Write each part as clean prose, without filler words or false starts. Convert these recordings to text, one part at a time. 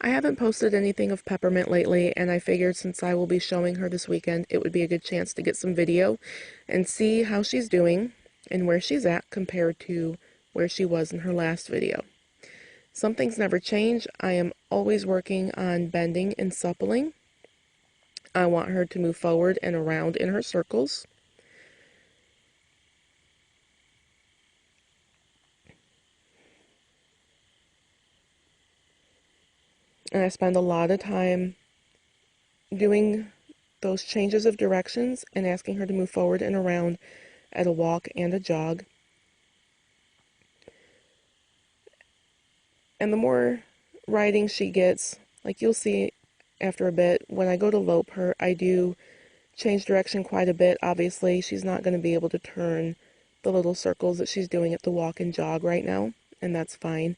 I haven't posted anything of Peppermint lately, and I figured since I will be showing her this weekend, it would be a good chance to get some video and see how she's doing and where she's at compared to where she was in her last video. Some things never change. I am always working on bending and suppling. I want her to move forward and around in her circles. And I spend a lot of time doing those changes of directions and asking her to move forward and around at a walk and a jog. And the more riding she gets, like you'll see after a bit, when I go to lope her, I do change direction quite a bit. Obviously, she's not going to be able to turn the little circles that she's doing at the walk and jog right now, and that's fine.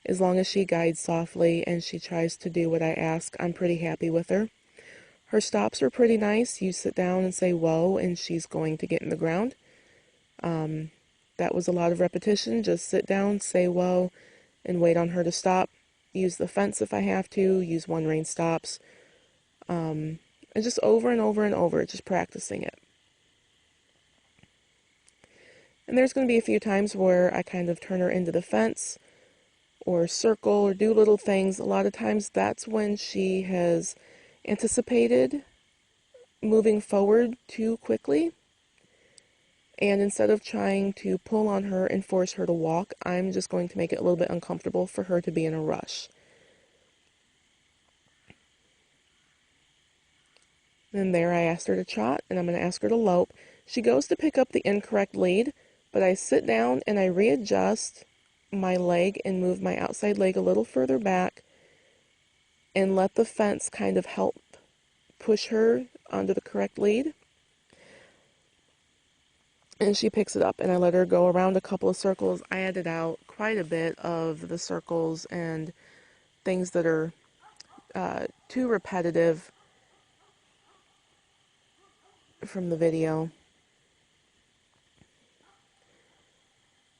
As long as she guides softly and she tries to do what I ask, I'm pretty happy with her. Her stops are pretty nice. You sit down and say whoa, and she's going to get in the ground. That was a lot of repetition. Just sit down, say whoa, and wait on her to stop. Use the fence if I have to. Use one rein stops. And just over and over and over, just practicing it. And there's going to be a few times where I kind of turn her into the fence or circle or do little things. A lot of times that's when she has anticipated moving forward too quickly. And instead of trying to pull on her and force her to walk, I'm just going to make it a little bit uncomfortable for her to be in a rush. And there I asked her to trot, and I'm going to ask her to lope. She goes to pick up the incorrect lead, but I sit down and I readjust my leg and move my outside leg a little further back and let the fence kind of help push her onto the correct lead. And she picks it up, and I let her go around a couple of circles. I edited out quite a bit of the circles and things that are too repetitive from the video.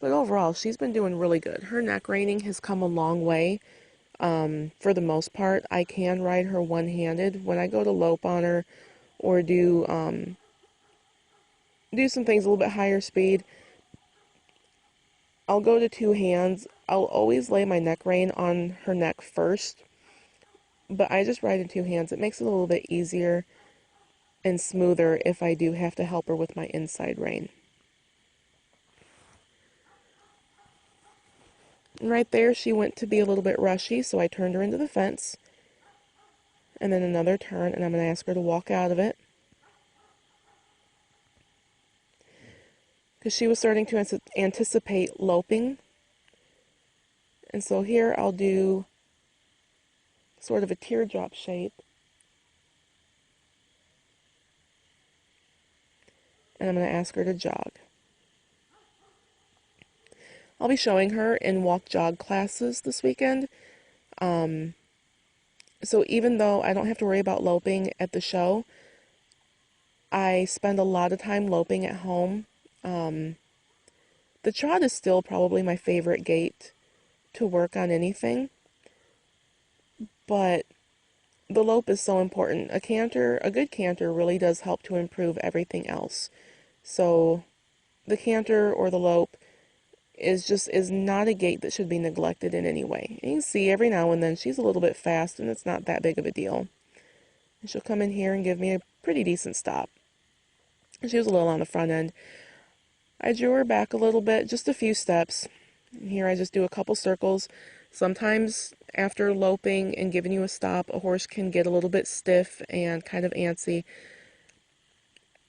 But overall, she's been doing really good. Her neck reining has come a long way. For the most part, I can ride her one-handed. When I go to lope on her or do some things a little bit higher speed, I'll go to two hands. I'll always lay my neck rein on her neck first, but I just ride in two hands. It makes it a little bit easier and smoother if I do have to help her with my inside rein. And right there, she went to be a little bit rushy, so I turned her into the fence. And then another turn, and I'm going to ask her to walk out of it. Because she was starting to anticipate loping. And so here I'll do sort of a teardrop shape. And I'm going to ask her to jog. I'll be showing her in walk-jog classes this weekend. So even though I don't have to worry about loping at the show, I spend a lot of time loping at home. The trot is still probably my favorite gait to work on anything, but the lope is so important. A good canter really does help to improve everything else. So the canter or the lope is not a gait that should be neglected in any way. You can see every now and then she's a little bit fast, and it's not that big of a deal. And she'll come in here and give me a pretty decent stop. She was a little on the front end. I drew her back a little bit, just a few steps. And here I just do a couple circles. Sometimes after loping and giving you a stop, a horse can get a little bit stiff and kind of antsy.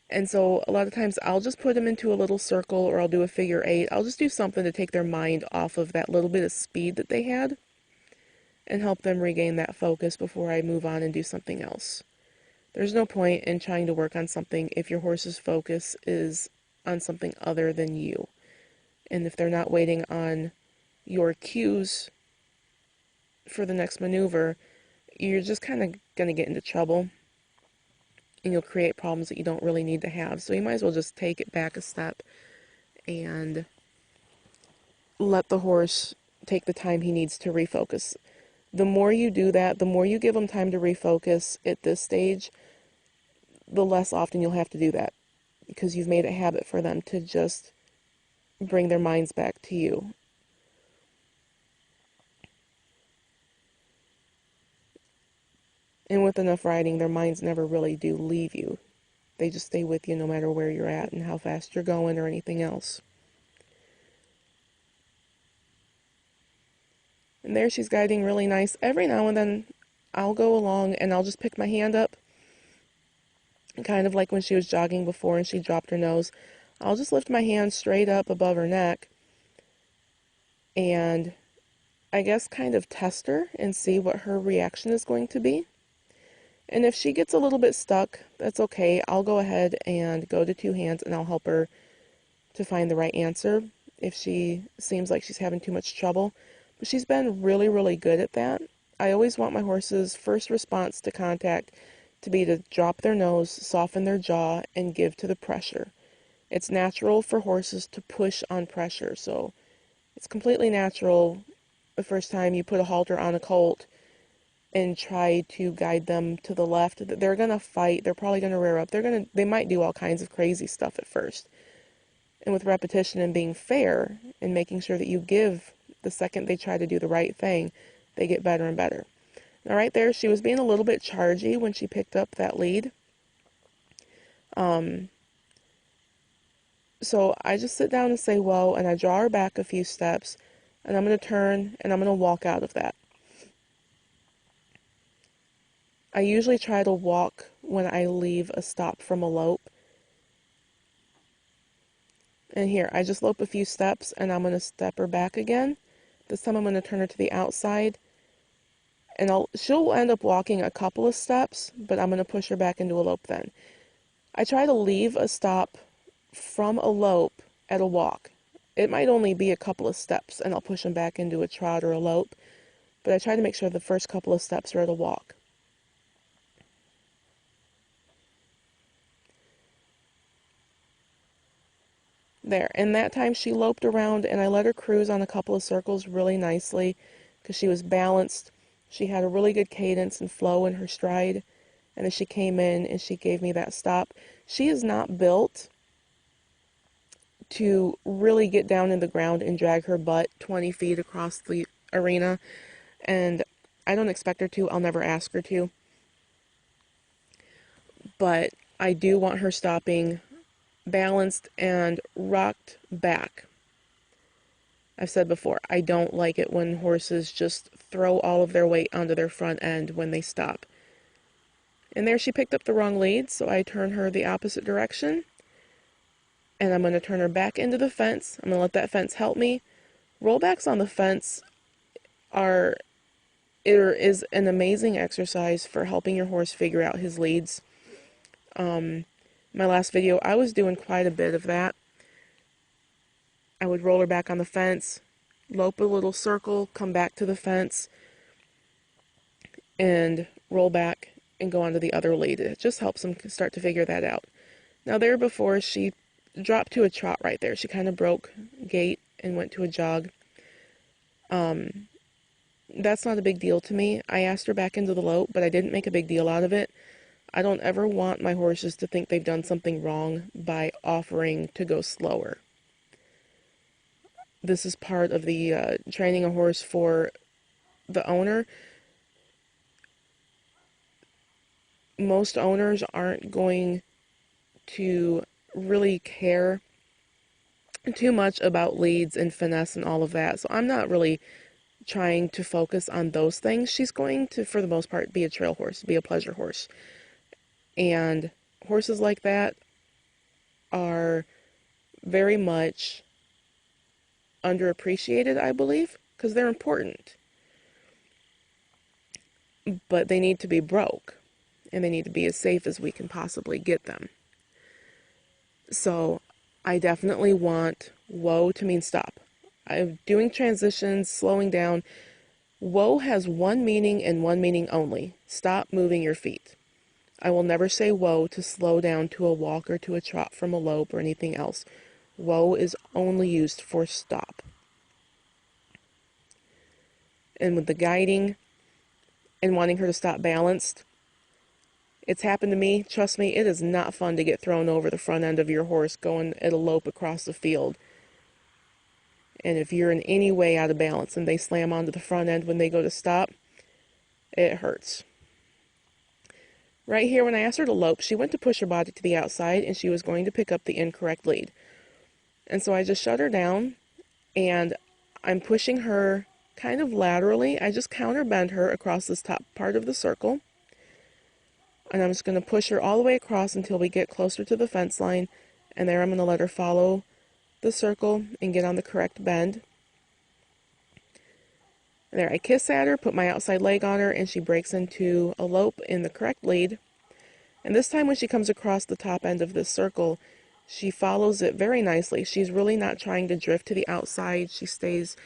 And so a lot of times I'll just put them into a little circle, or I'll do a figure eight. I'll just do something to take their mind off of that little bit of speed that they had and help them regain that focus before I move on and do something else. There's no point in trying to work on something if your horse's focus is on something other than you. And if they're not waiting on your cues for the next maneuver, you're just kind of going to get into trouble. And you'll create problems that you don't really need to have. So you might as well just take it back a step and let the horse take the time he needs to refocus. The more you do that, the more you give them time to refocus at this stage, the less often you'll have to do that, because you've made it a habit for them to just bring their minds back to you. And with enough riding, their minds never really do leave you. They just stay with you no matter where you're at and how fast you're going or anything else. And there she's guiding really nice. Every now and then I'll go along and I'll just pick my hand up, kind of like when she was jogging before and she dropped her nose. I'll just lift my hand straight up above her neck and I guess kind of test her and see what her reaction is going to be. And if she gets a little bit stuck, that's okay. I'll go ahead and go to two hands and I'll help her to find the right answer if she seems like she's having too much trouble. But she's been really, really good at that. I always want my horse's first response to contact to be to drop their nose, soften their jaw, and give to the pressure. It's natural for horses to push on pressure, so it's completely natural the first time you put a halter on a colt and try to guide them to the left. They're going to fight. They're probably going to rear up. They might do all kinds of crazy stuff at first. And with repetition and being fair and making sure that you give the second they try to do the right thing, they get better and better. Now right there, she was being a little bit chargy when she picked up that lead. So I just sit down and say, whoa, and I draw her back a few steps, and I'm going to turn, and I'm going to walk out of that. I usually try to walk when I leave a stop from a lope. And here, I just lope a few steps, and I'm going to step her back again. This time I'm going to turn her to the outside, and she'll end up walking a couple of steps, but I'm going to push her back into a lope then. I try to leave a stop from a lope at a walk. It might only be a couple of steps, and I'll push them back into a trot or a lope, but I try to make sure the first couple of steps are at a walk. There, and that time she loped around, and I let her cruise on a couple of circles really nicely, because she was balanced. She had a really good cadence and flow in her stride, and then she came in and she gave me that stop. She is not built to really get down in the ground and drag her butt 20 feet across the arena, and I don't expect her to. I'll never ask her to. But I do want her stopping balanced and rocked back. I've said before, I don't like it when horses just throw all of their weight onto their front end when they stop. And there she picked up the wrong lead, so I turn her the opposite direction. And I'm going to turn her back into the fence. I'm going to let that fence help me. Rollbacks on the fence is an amazing exercise for helping your horse figure out his leads. My last video, I was doing quite a bit of that. I would roll her back on the fence, lope a little circle, come back to the fence, and roll back and go onto the other lead. It just helps them start to figure that out. Now there before, she dropped to a trot right there. She kind of broke gait and went to a jog. That's not a big deal to me. I asked her back into the lope, but I didn't make a big deal out of it. I don't ever want my horses to think they've done something wrong by offering to go slower. This is part of the training a horse for the owner. Most owners aren't going to really care too much about leads and finesse and all of that, so I'm not really trying to focus on those things. She's going to, for the most part, be a trail horse, be a pleasure horse. And horses like that are very much underappreciated, I believe, because they're important. But they need to be broke, and they need to be as safe as we can possibly get them. So I definitely want whoa to mean stop. I'm doing transitions, slowing down. Whoa has one meaning and one meaning only. Stop moving your feet. I will never say whoa to slow down to a walk or to a trot from a lope or anything else. Whoa is only used for stop. And with the guiding, and wanting her to stop balanced. It's happened to me. Trust me, it is not fun to get thrown over the front end of your horse going at a lope across the field. And if you're in any way out of balance and they slam onto the front end when they go to stop, it hurts. Right here, when I asked her to lope, she went to push her body to the outside and she was going to pick up the incorrect lead. And so I just shut her down and I'm pushing her kind of laterally. I just counterbend her across this top part of the circle. And I'm just going to push her all the way across until we get closer to the fence line. And there I'm going to let her follow the circle and get on the correct bend. And there I kiss at her, put my outside leg on her, and she breaks into a lope in the correct lead. And this time when she comes across the top end of this circle, she follows it very nicely. She's really not trying to drift to the outside. She stays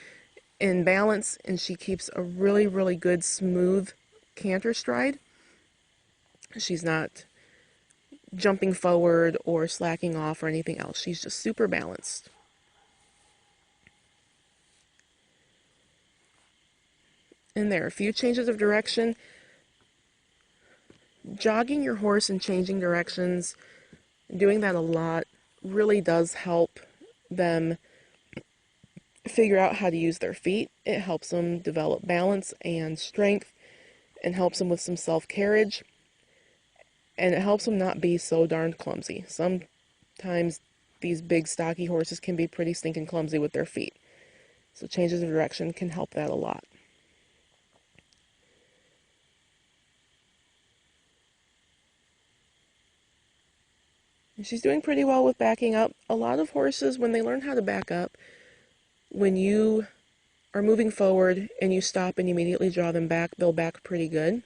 in balance and she keeps a really, really good smooth canter stride. She's not jumping forward or slacking off or anything else. She's just super balanced. And there are a few changes of direction. Jogging your horse and changing directions, doing that a lot, really does help them figure out how to use their feet. It helps them develop balance and strength and helps them with some self-carriage. And it helps them not be so darned clumsy. Sometimes these big stocky horses can be pretty stinking clumsy with their feet. So changes of direction can help that a lot. And she's doing pretty well with backing up. A lot of horses, when they learn how to back up, when you are moving forward and you stop and you immediately draw them back, they'll back pretty good.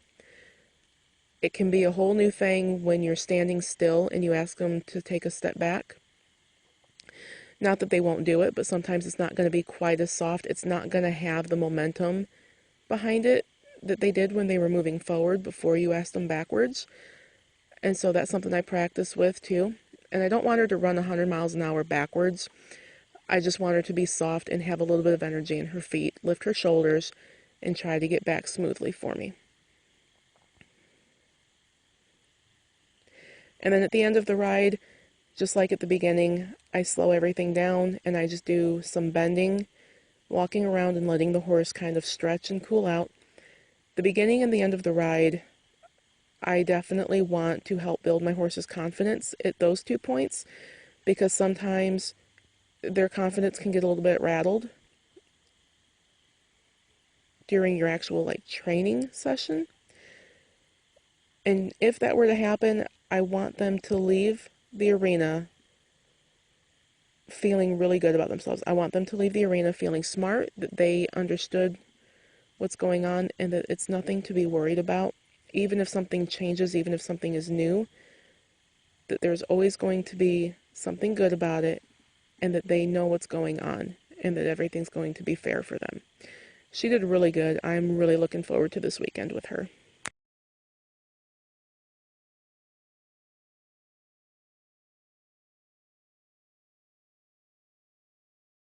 It can be a whole new thing when you're standing still and you ask them to take a step back. Not that they won't do it, but sometimes it's not going to be quite as soft. It's not going to have the momentum behind it that they did when they were moving forward before you asked them backwards. And so that's something I practice with too. And I don't want her to run 100 miles an hour backwards. I just want her to be soft and have a little bit of energy in her feet, lift her shoulders, and try to get back smoothly for me. And then at the end of the ride, just like at the beginning, I slow everything down and I just do some bending, walking around and letting the horse kind of stretch and cool out. The beginning and the end of the ride, I definitely want to help build my horse's confidence at those 2 points, because sometimes their confidence can get a little bit rattled during your actual training session. And if that were to happen, I want them to leave the arena feeling really good about themselves. I want them to leave the arena feeling smart, that they understood what's going on, and that it's nothing to be worried about. Even if something changes, even if something is new, that there's always going to be something good about it, and that they know what's going on, and that everything's going to be fair for them. She did really good. I'm really looking forward to this weekend with her.